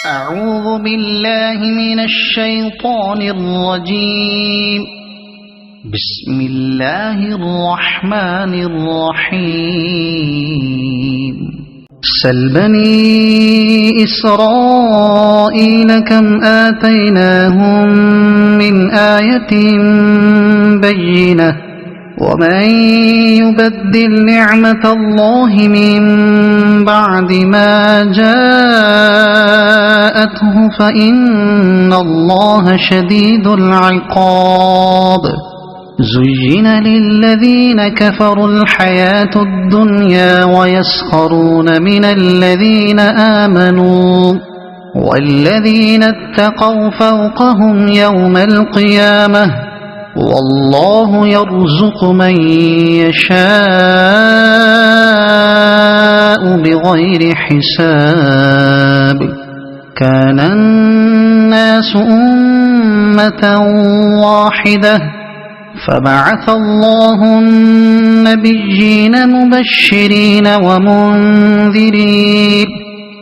أعوذ بالله من الشيطان الرجيم. بسم الله الرحمن الرحيم. سل بني إسرائيل كم آتيناهم من آية بينة ومن يبدل نعمة الله من بعد ما جاءته فإن الله شديد العقاب. زين للذين كفروا الحياة الدنيا ويسخرون من الذين آمنوا والذين اتقوا فوقهم يوم القيامة والله يرزق من يشاء بغير حساب. كان الناس أمة واحدة فبعث الله النبيين مبشرين ومنذرين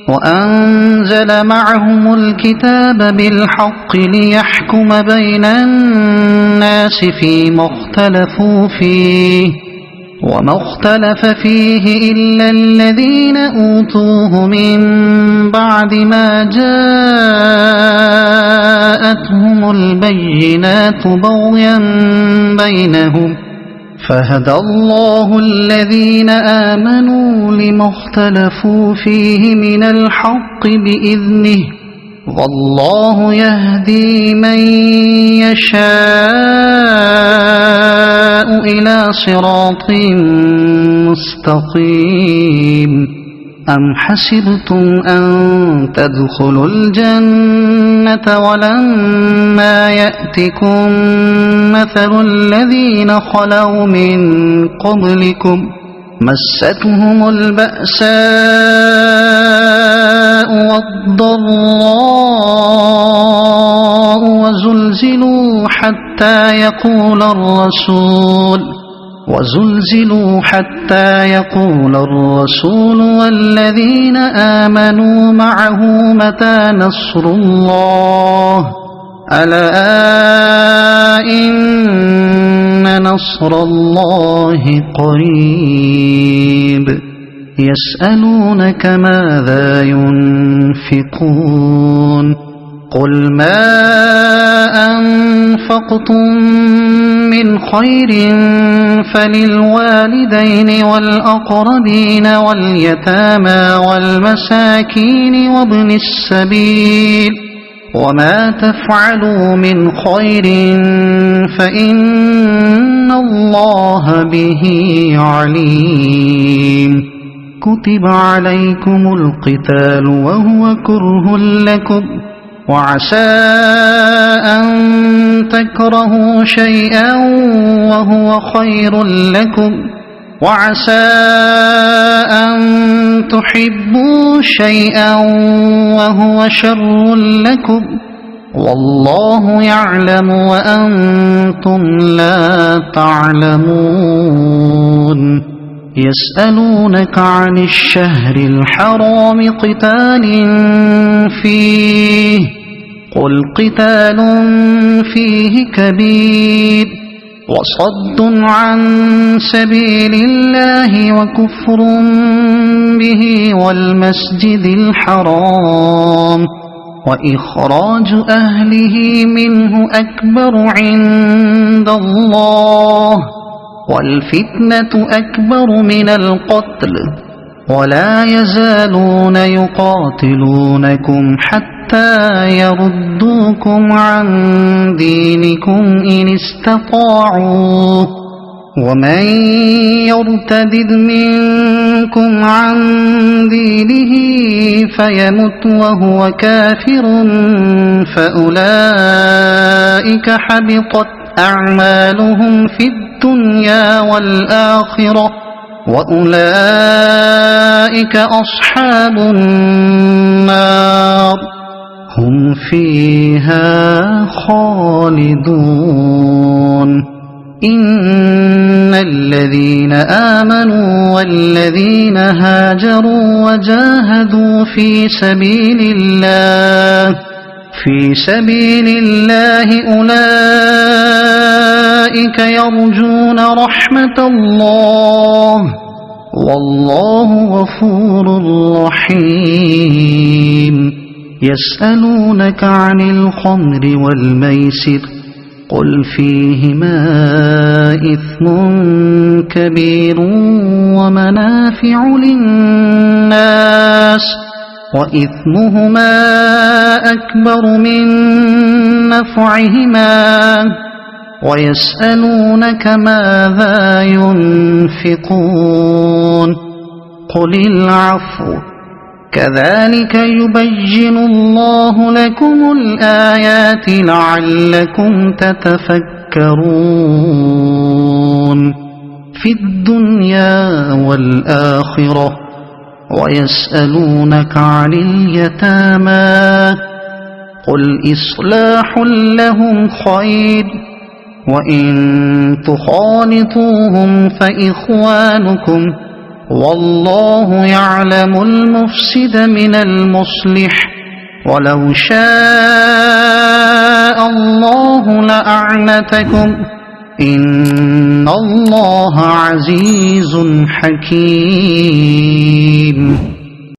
وأنزل معهم الكتاب بالحق ليحكم بين الناس فيما اختلفوا فيه وما اختلف فيه إلا الذين أوتوه من بعد ما جاءتهم البينات بغيا بينهم فهدى الله الذين آمنوا لما اختلفوا فيه من الحق بإذنه والله يهدي من يشاء إلى صراط مستقيم. أم حسبتم أن تدخلوا الجنة ولما يأتكم مثل الذين خلوا من قبلكم مستهم البأساء والضراء وزلزلوا حتى يقول الرسول والذين آمنوا معه متى نصر الله ألا إن نصر الله قريب. يسألونك ماذا ينفقون قل ما أنفقتم من خير فللوالدين والأقربين واليتامى والمساكين وابن السبيل وما تفعلوا من خير فإن الله به عليم. كتب عليكم القتال وهو كره لكم وعسى أن تكرهوا شيئا وهو خير لكم وعسى أن تحبوا شيئا وهو شر لكم والله يعلم وأنتم لا تعلمون. يسألونك عن الشهر الحرام قتال فيه قل قتال فيه كبير وصد عن سبيل الله وكفر به والمسجد الحرام وإخراج أهله منه أكبر عند الله والفتنة أكبر من القتل ولا يزالون يقاتلونكم حتى يردوكم عن دينكم إن استطاعوا ومن يرتد منكم عن دينه فيمت وهو كافر فأولئك حبطت أعمالهم في الدنيا والآخرة وأولئك أصحاب النار هم فيها خالدون. إن الذين آمنوا والذين هاجروا وجاهدوا في سبيل الله أولئك يرجون رحمة الله والله غفور رحيم يسألونك عن الخمر والميسر قل فيهما إثم كبير ومنافع للناس وإثمهما أكبر من نفعهما ويسألونك ماذا ينفقون قل العفو كذلك يبين الله لكم الآيات لعلكم تتفكرون في الدنيا والآخرة ويسألونك عن اليتامى قل إصلاح لهم خير وإن تخالطوهم فإخوانكم والله يعلم المفسد من المصلح ولو شاء الله لأعنتكم إن الله عزيز حكيم